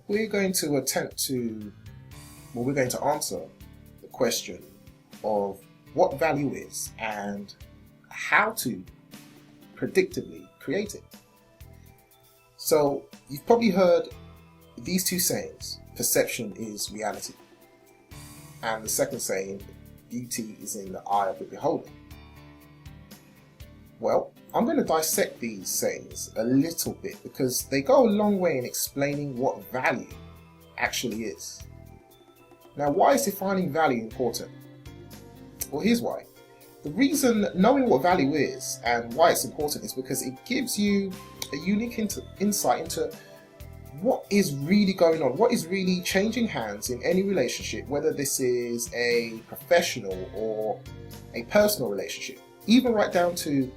we're going to answer the question of what value is and how to predictably create it. So you've probably heard these two sayings: perception is reality, and the second saying, beauty is in the eye of the beholder. Well, I'm going to dissect these sayings a little bit because they go a long way in explaining what value actually is. Now, why is defining value important? Well, here's why. The reason knowing what value is and why it's important is because it gives you a unique insight into what is really going on, what is really changing hands in any relationship, whether this is a professional or a personal relationship, even right down to,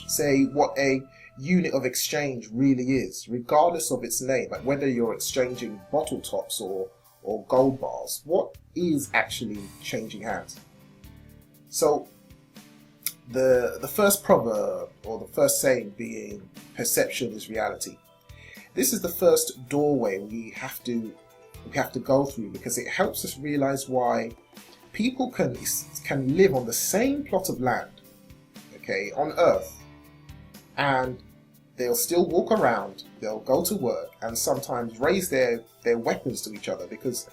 say, what a unit of exchange really is, regardless of its name, like whether you're exchanging bottle tops or gold bars. What is actually changing hands? So the first proverb, or the first saying, being perception is reality. This is the first doorway we have to go through, because it helps us realize why people can live on the same plot of land, okay, on Earth, and they'll still walk around, they'll go to work, and sometimes raise their weapons to each other, because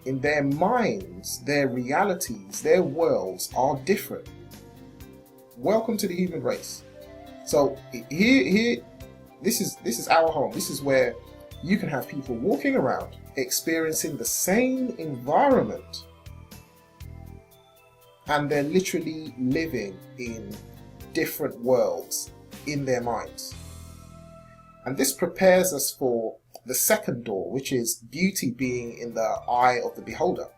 in their minds, their realities, their worlds are different. Welcome to the human race. So here, this is our home. This is where you can have people walking around, experiencing the same environment, and they're literally living in different worlds in their minds. And this prepares us for the second door, which is beauty being in the eye of the beholder.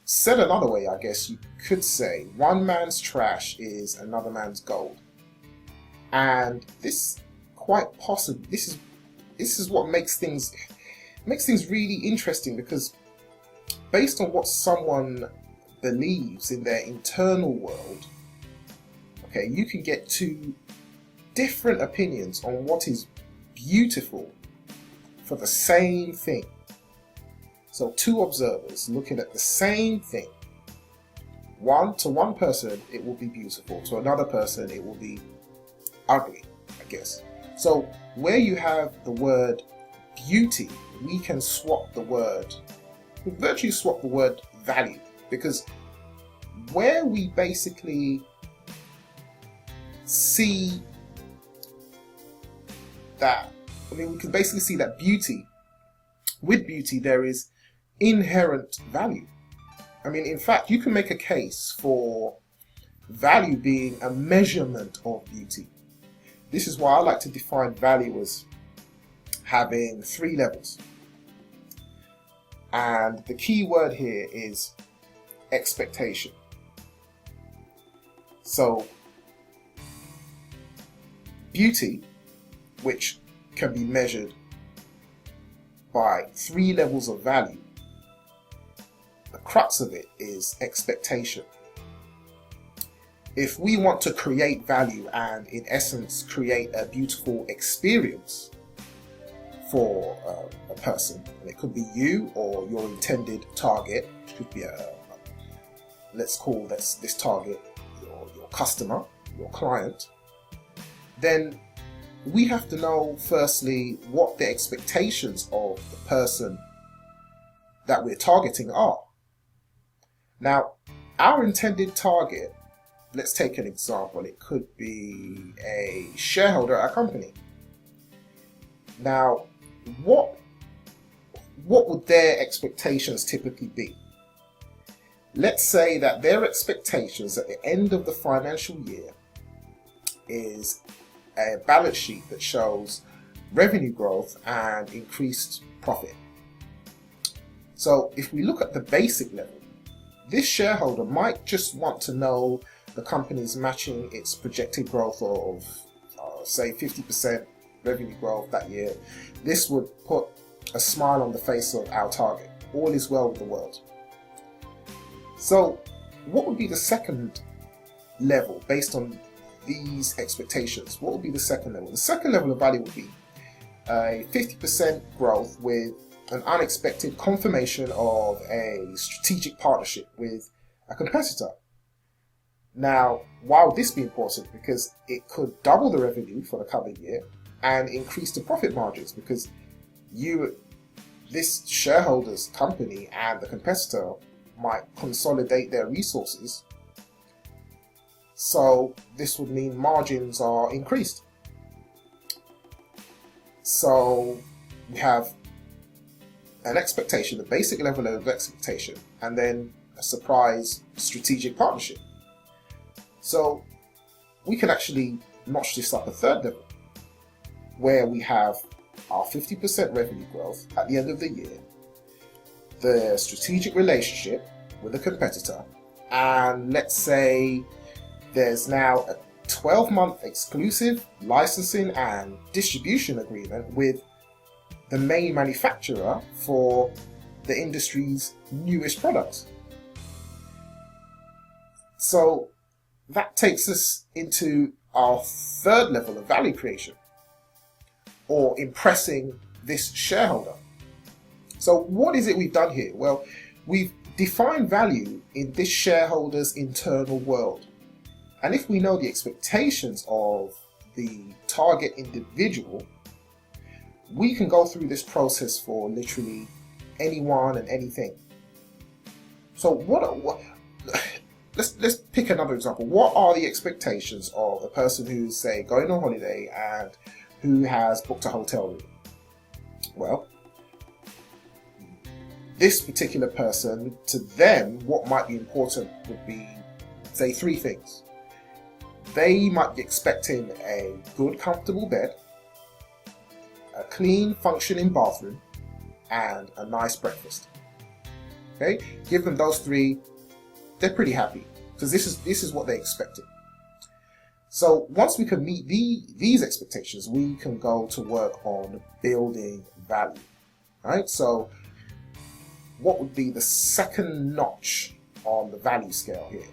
Said another way, I guess you could say, one man's trash is another man's gold. And this quite possibly, this is what makes things really interesting, because based on what someone believes in their internal world, okay, you can get two different opinions on what is beautiful for the same thing. So two observers looking at the same thing. To one person it will be beautiful, to another person it will be ugly, I guess. So where you have the word beauty, we can virtually swap the word value, because where we basically see that, we can basically see that with beauty there is inherent value. In fact, you can make a case for value being a measurement of beauty. This is why I like to define value as having 3 levels. And the key word here is expectation. So beauty, which can be measured by 3 levels of value, the crux of it is expectation. If we want to create value and, in essence, create a beautiful experience for a person, and it could be you or your intended target, which could be let's call this target your customer, your client, then we have to know firstly what the expectations of the person that we're targeting are. Now, our intended target, let's take an example. It could be a shareholder at a company. Now, what would their expectations typically be? Let's say that their expectations at the end of the financial year is a balance sheet that shows revenue growth and increased profit. So if we look at the basic level, this shareholder might just want to know the company's matching its projected growth of say 50% revenue growth that year. This would put a smile on the face of our target. All is well with the world. So what would be the second level based on these expectations? What would be the second level? The second level of value would be, a 50% growth with an unexpected confirmation of a strategic partnership with a competitor. Now, why would this be important? Because it could double the revenue for the coming year and increase the profit margins, because this shareholder's company and the competitor might consolidate their resources. So this would mean margins are increased. So we have an expectation, a basic level of expectation, and then a surprise strategic partnership. So we can actually notch this up a third level, where we have our 50% revenue growth at the end of the year, the strategic relationship with a competitor, and let's say there's now a 12-month exclusive licensing and distribution agreement with the main manufacturer for the industry's newest products. So that takes us into our third level of value creation, or impressing this shareholder. So what is it we've done here? Well, we've defined value in this shareholder's internal world. And if we know the expectations of the target individual, we can go through this process for literally anyone and anything. So let's pick another example. What are the expectations of a person who's, say, going on holiday and who has booked a hotel room? Well, this particular person, to them, what might be important would be, say, three things. They might be expecting a good, comfortable bed, a clean, functioning bathroom, and a nice breakfast. Okay, give them those three, they're pretty happy, because this is what they expected. So once we can meet these expectations, we can go to work on building value. Right? So what would be the second notch on the value scale here?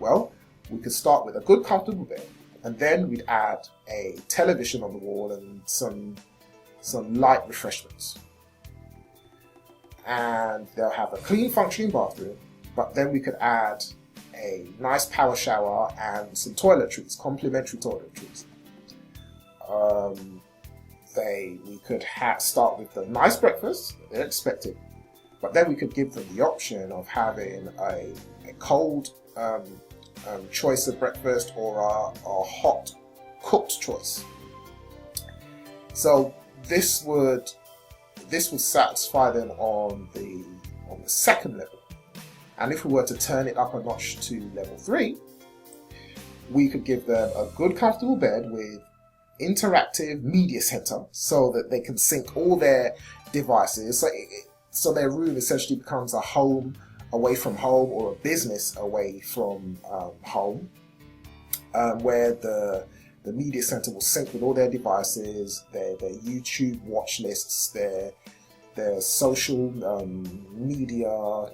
Well, we could start with a good, comfortable bed, and then we'd add a television on the wall and some light refreshments. And they'll have a clean, functioning bathroom, but then we could add a nice power shower and some toiletries, complimentary toiletries. We could start with the nice breakfast that they're expecting, but then we could give them the option of having a cold choice of breakfast or a hot cooked choice. So this would satisfy them on the second level. And if we were to turn it up a notch to level 3, we could give them a good, comfortable bed with interactive media center so that they can sync all their devices. So their room essentially becomes a home away from home, or a business away from home, where the media center will sync with all their devices, their YouTube watch lists, their social media,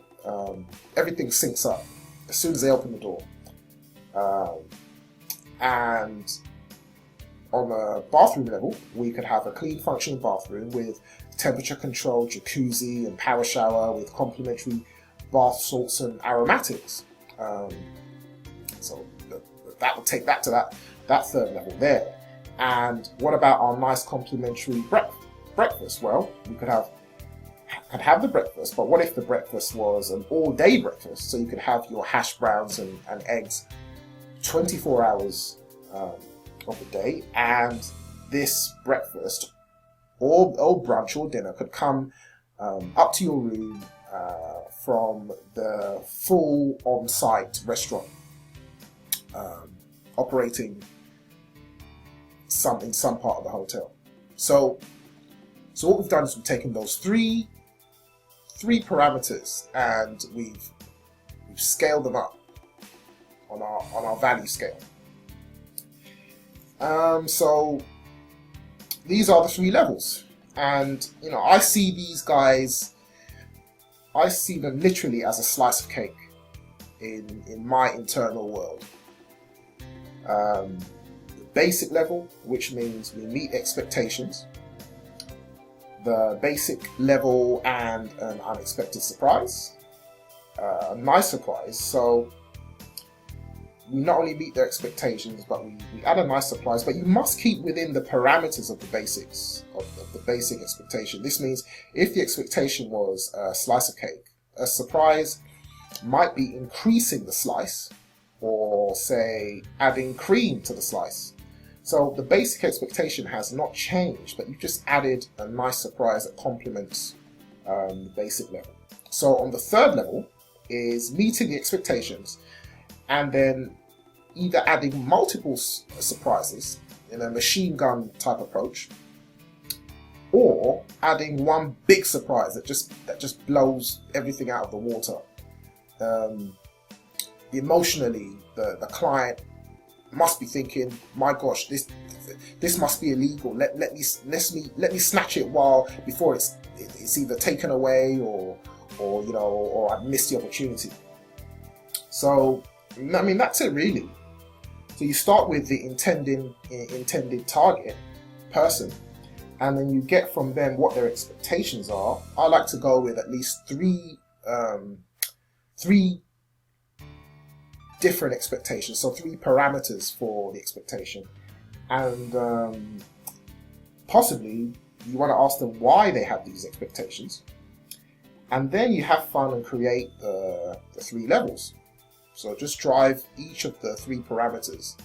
everything syncs up as soon as they open the door. And on a bathroom level, we could have a clean, functioning bathroom with temperature-controlled jacuzzi and power shower with complimentary bath salts and aromatics. So that would take that to that third level there. And what about our nice complimentary breakfast? Well, we could have the breakfast, but what if the breakfast was an all-day breakfast? So you could have your hash browns and eggs 24 hours of the day, and this breakfast or brunch or dinner could come up to your room from the full on-site restaurant operating in some part of the hotel. So what we've done is we've taken those three parameters and we've scaled them up on our value scale. So these are the 3 levels, and I see these guys. I see them literally as a slice of cake in my internal world. The basic level, which means we meet expectations. the basic level and an unexpected surprise, a nice surprise. So we not only meet their expectations, but we add a nice surprise. But you must keep within the parameters of the basics, of the basic expectation. This means if the expectation was a slice of cake, a surprise might be increasing the slice, or say adding cream to the slice. So the basic expectation has not changed, but you've just added a nice surprise that complements the basic level. So on the third level is meeting the expectations, and then either adding multiple surprises in a machine gun type approach, or adding one big surprise that just blows everything out of the water. Emotionally, the client must be thinking, "My gosh, this must be illegal. Let me snatch it before it's either taken away or I missed the opportunity." So I mean, that's it really. So you start with the intended target person, and then you get from them what their expectations are. I like to go with at least three different expectations, so 3 parameters for the expectation, and possibly you want to ask them why they have these expectations, and then you have fun and create the 3 levels. So just drive each of the 3 parameters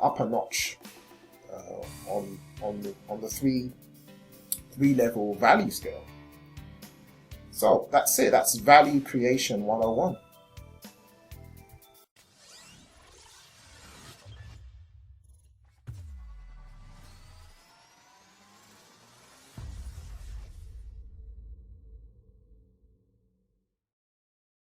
up a notch on the 3 level value scale. So that's it. That's value creation 101.